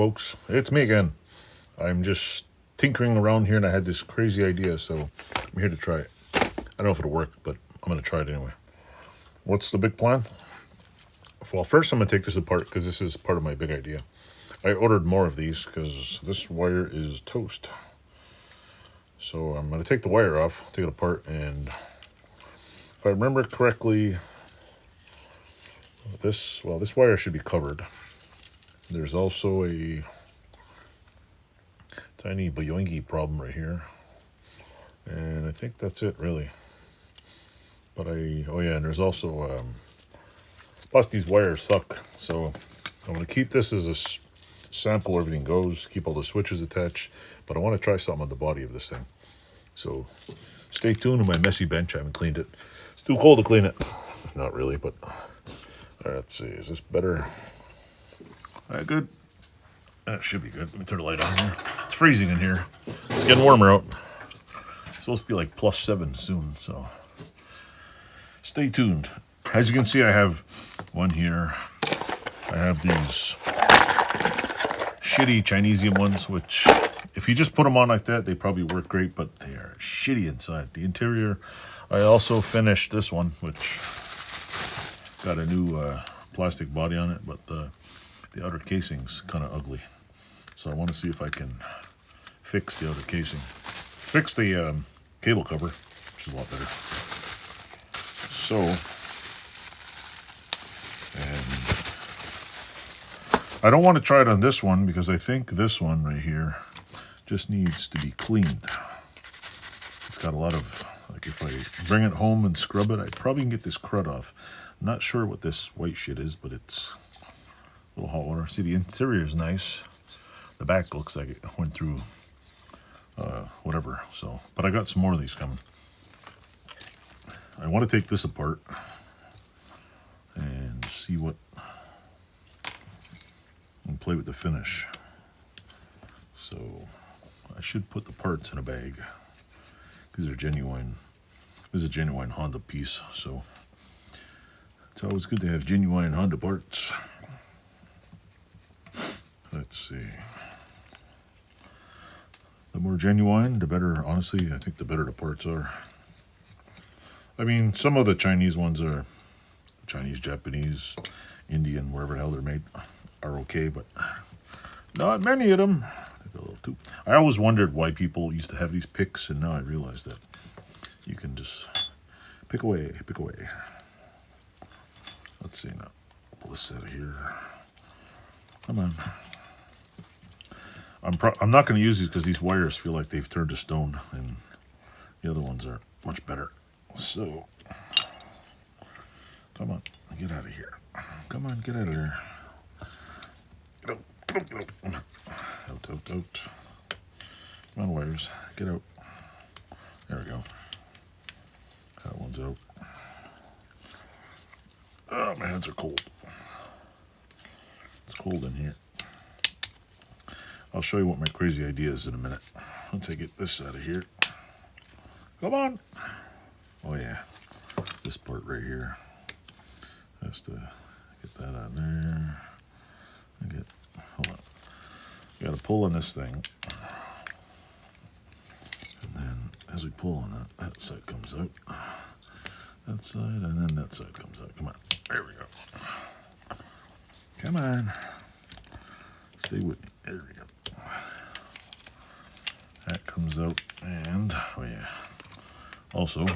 folks, it's me again. I'm just tinkering around here and I had this crazy idea, so I'm here to try it. I don't know if it'll work, but I'm going to try it anyway. What's the big plan? Well, first I'm going to take this apart because this is part of my big idea. I ordered more of these because this wire is toast. So I'm going to take the wire off, take it apart, and if I remember correctly, this wire should be covered. There's also a tiny boyoingy problem right here. And I think that's it, really. But oh yeah, and there's also, plus these wires suck. So I'm going to keep this as a sample, everything goes, keep all the switches attached. But I want to try something on the body of this thing. So stay tuned to my messy bench. I haven't cleaned it. It's too cold to clean it. Not really, but let's see. Is this better? All right, good. That should be good. Let me turn the light on here. It's freezing in here. It's getting warmer out. It's supposed to be like +7 soon, so stay tuned. As you can see, I have one here. I have these shitty Chinesium ones, which if you just put them on like that, they probably work great, but they are shitty inside. The interior, I also finished this one, which got a new plastic body on it, but the outer casing's kind of ugly. So I want to see if I can fix the outer casing. Fix the cable cover, which is a lot better. So, and I don't want to try it on this one because I think this one right here just needs to be cleaned. It's got a lot of, like if I bring it home and scrub it, I probably can get this crud off. I'm not sure what this white shit is, but it's a little hot water. See, the interior is nice. The back looks like it went through whatever. So, but I got some more of these coming. I want to take this apart and see what, and play with the finish. So I should put the parts in a bag because they're genuine. This is a genuine Honda piece, so it's always good to have genuine Honda parts. Let's see. The more genuine, the better. Honestly, I think the better the parts are. I mean, some of the Chinese ones are Chinese, Japanese, Indian, wherever the hell they're made, are okay, but not many of them. I always wondered why people used to have these picks, and now I realize that you can just pick away, pick away. Let's see now. Pull this out of here. Come on. I'm not going to use these because these wires feel like they've turned to stone, and the other ones are much better. So, come on, get out of here. Come on, get out of there. Get out. Out. Come on, wires, get out. There we go. That one's out. Oh, my hands are cold. It's cold in here. I'll show you what my crazy idea is in a minute. Once I get this out of here. Come on. Oh yeah, this part right here. Has to get that out there. Hold on. You gotta pull on this thing. And then as we pull on it, that side comes out. That side, and then that side comes out. Come on. There we go. Come on. Stay with me. There we go. That comes out, and oh yeah. Also,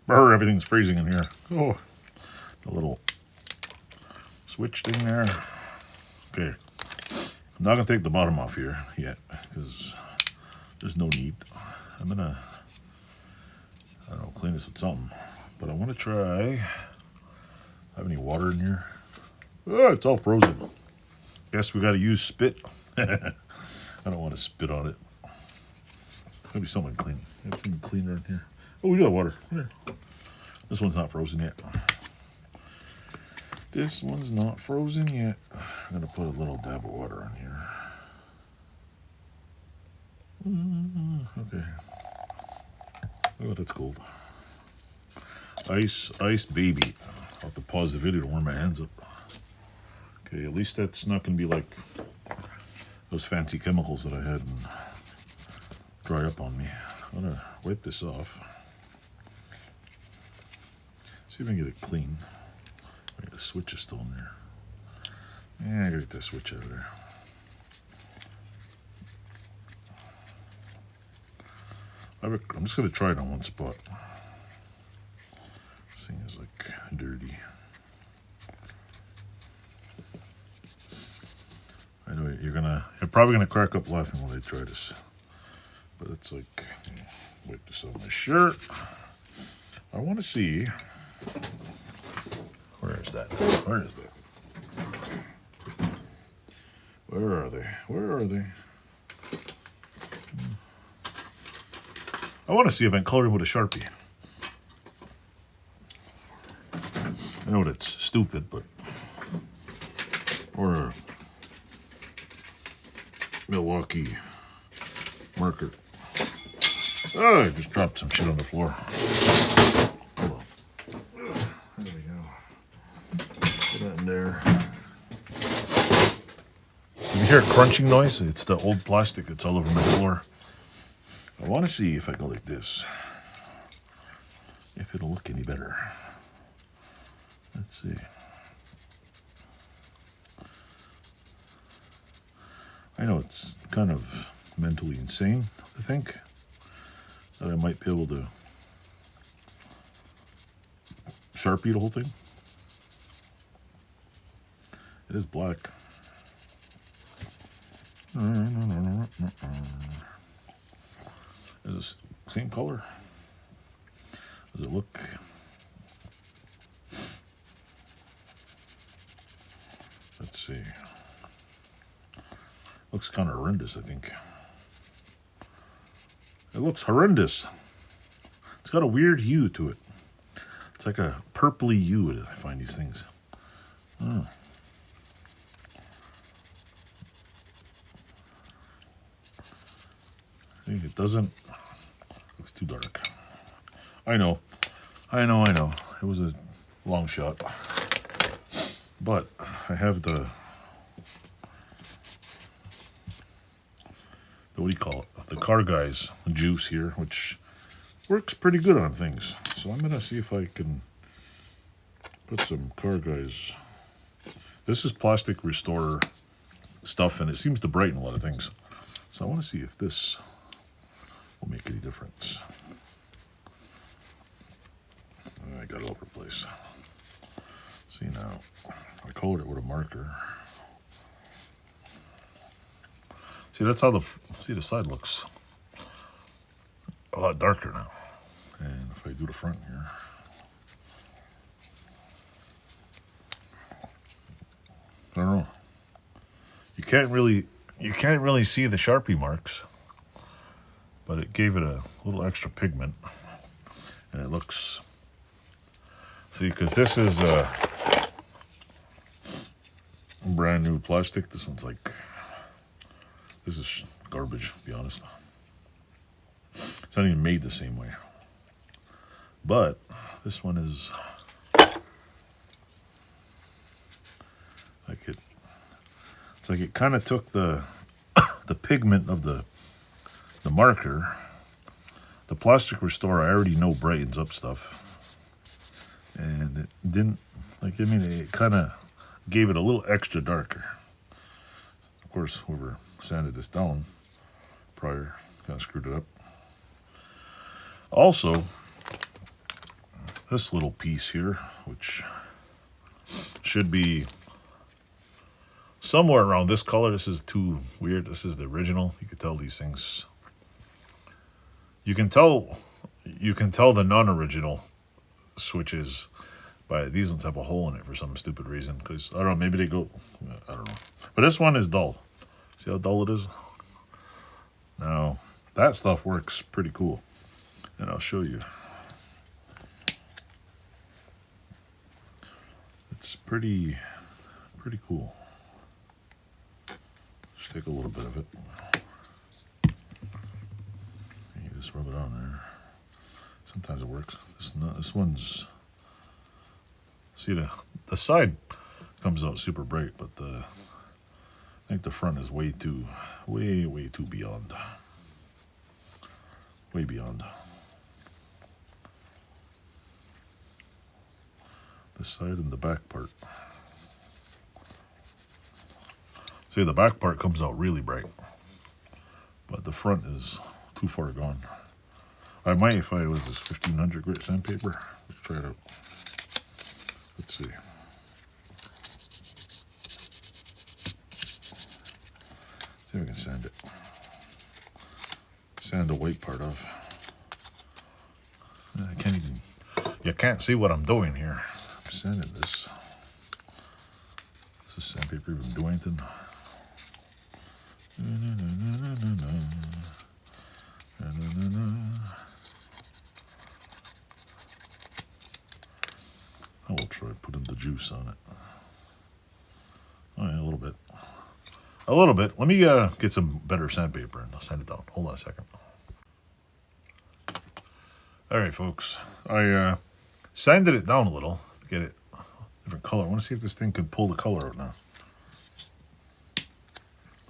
everything's freezing in here. Oh, the little switch thing there. Okay, I'm not gonna take the bottom off here yet because there's no need. I'm gonna, I don't know, clean this with something. But I want to try. Have any water in here? Oh, it's all frozen. Guess we got to use spit. I don't want to spit on it. Maybe someone clean. Got some cleaner in here. Oh, we got water. Here. This one's not frozen yet. This one's not frozen yet. I'm gonna put a little dab of water on here. Okay. Oh, that's cold. Ice baby. I'll have to pause the video to warm my hands up. Okay. Okay, at least that's not going to be like those fancy chemicals that I had and dry up on me. I'm going to wipe this off. See if I can get it clean. Wait, the switch is still in there. Yeah, I gotta get that switch out of there. I'm just gonna try it on one spot. This thing is like dirty. Anyway, you're probably gonna crack up laughing when I try this. But it's like, wipe this off my shirt. I want to see. Where is that? Where is that? Where are they? Where are they? I want to see if I can color him with a Sharpie. I know that's stupid, but... Or a Milwaukee marker. Oh, I just dropped some shit on the floor. Hold on. There we go. Put that in there. If you hear a crunching noise, it's the old plastic that's all over my floor. I want to see if I go like this, if it'll look any better. Let's see. I know it's kind of mentally insane to think that I might be able to Sharpie the whole thing. It is black. Is it the same color? Does it look? Let's see. Looks kind of horrendous, I think. It looks horrendous. It's got a weird hue to it. It's like a purpley hue that I find these things. Oh. I think it doesn't. Looks too dark. I know. It was a long shot. But I have the what do you call it? The Car Guys juice here, which works pretty good on things. So I'm gonna see if I can put some Car Guys. This is plastic restorer stuff, and it seems to brighten a lot of things. So I want to see if this will make any difference. I got it all over the place. See now, I colored it with a marker. See, that's how the side looks a lot darker now. And if I do the front here, I don't know. You can't really see the Sharpie marks, but it gave it a little extra pigment, and it looks. See, because this is brand new plastic. This one's like. This is garbage, to be honest. It's not even made the same way. But this one is like it. It's like it kind of took the pigment of the marker. The plastic restorer I already know brightens up stuff, and it didn't. Like, I mean, it kind of gave it a little extra darker. Of course, whoever sanded this down prior kind of screwed it up. Also, this little piece here, which should be somewhere around this color. This is too weird. This is the original. You can tell these things. You can tell the non-original switches by these ones have a hole in it for some stupid reason. Because I don't know, maybe they go. I don't know. But this one is dull. See how dull it is? Now, that stuff works pretty cool. And I'll show you. It's pretty cool. Just take a little bit of it. You just rub it on there. Sometimes it works. This one's... See, the side comes out super bright, but I think the front is way too beyond. Way beyond. The side and the back part. See, the back part comes out really bright, but the front is too far gone. I might, if I was this 1500 grit sandpaper. Let's try it out. Let's see. See if I can sand it. Sand the white part off. I can't even, you can't see what I'm doing here. I'm sanding this. Does this sandpaper even do anything? I will try putting the juice on it. Oh yeah, a little bit. A little bit. Let me get some better sandpaper and I'll sand it down. Hold on a second. All right, folks. I sanded it down a little to get it a different color. I want to see if this thing can pull the color out now.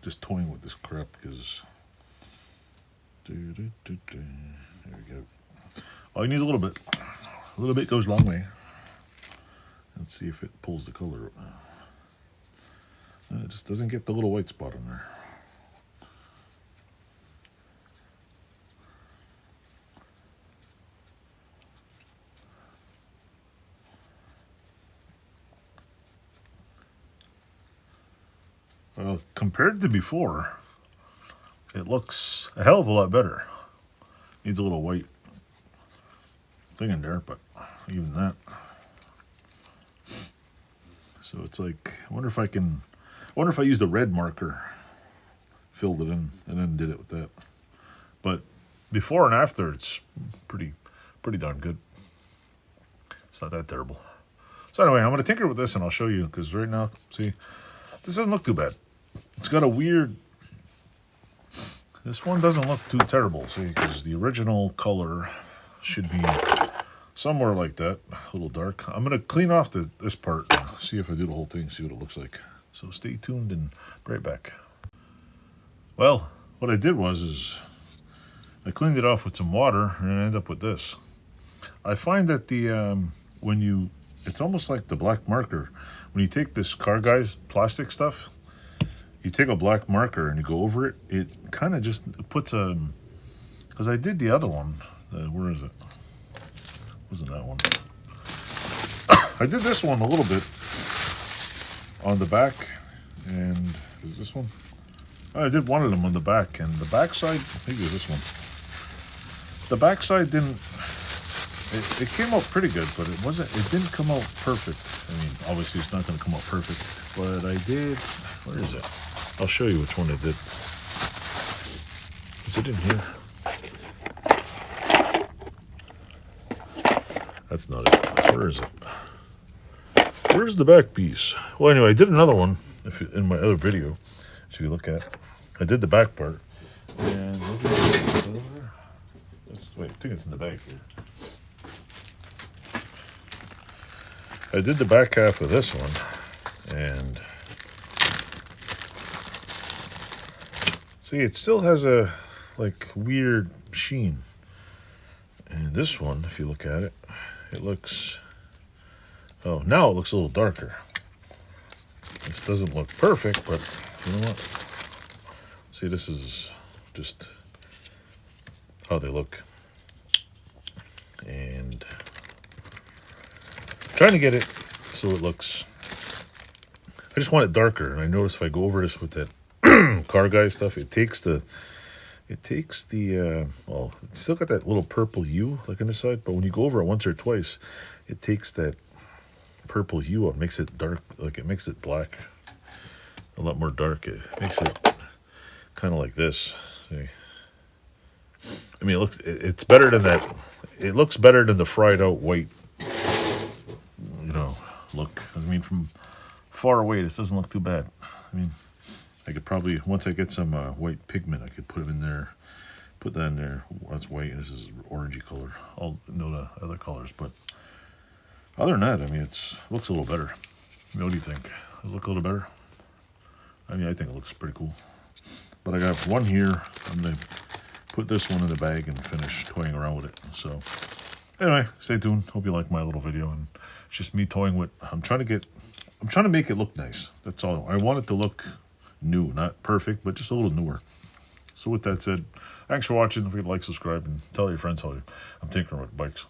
Just toying with this crap because... There we go. All you need is a little bit. A little bit goes a long way. Let's see if it pulls the color out now. It just doesn't get the little white spot on there. Well, compared to before, it looks a hell of a lot better. Needs a little white thing in there, but even that. So it's like, I wonder if I used a red marker, filled it in, and then did it with that. But before and after, it's pretty darn good. It's not that terrible. So anyway, I'm going to tinker with this and I'll show you, because right now, see, this doesn't look too bad. It's got a weird, this one doesn't look too terrible, see, because the original color should be somewhere like that, a little dark. I'm going to clean off this part, see if I do the whole thing, see what it looks like. So stay tuned and be right back. Well, what I did was I cleaned it off with some water and I ended up with this. I find that it's almost like the black marker. When you take this Car Guys plastic stuff, you take a black marker and you go over it, it kind of just puts a, because I did the other one, where is it? Wasn't that one? I did this one a little bit on the back, and is this one? I did one of them on the back, and the back side, maybe it was this one. The back side didn't, it came out pretty good, but it didn't come out perfect. I mean, obviously it's not going to come out perfect, but I did, where is it? I'll show you which one I did. Is it in here? That's not it. Where is it? Where's the back piece? Well, anyway, I did another one in my other video. If you look at, I did the back part. And wait, I think it's in the back here. I did the back half of this one, and see, it still has a like weird sheen. And this one, if you look at it, it looks, oh, now it looks a little darker. This doesn't look perfect, but you know what? See, this is just how they look. And trying to get it so it looks, I just want it darker. And I notice if I go over this with that Car Guy stuff, it takes the well, it's still got that little purple hue like on the side, but when you go over it once or twice, it takes that purple hue out, makes it dark, like it makes it black, a lot more dark. It makes it kind of like this. See? I mean, it's better than that. It looks better than the fried out white, you know, look. I mean, from far away, this doesn't look too bad. I mean, I could probably, once I get some white pigment, I could put it in there, put that in there. That's white, and this is orangey color. I'll know the other colors, but other than that, I mean, it looks a little better. What do you think? Does it look a little better? I mean, I think it looks pretty cool. But I got one here. I'm going to put this one in the bag and finish toying around with it. So anyway, stay tuned. Hope you like my little video. And it's just me toying with, I'm trying to make it look nice. That's all. I want it to look new, not perfect, but just a little newer. So with that said, thanks for watching. Don't forget to like, subscribe, and tell your friends how I'm tinkering with bikes.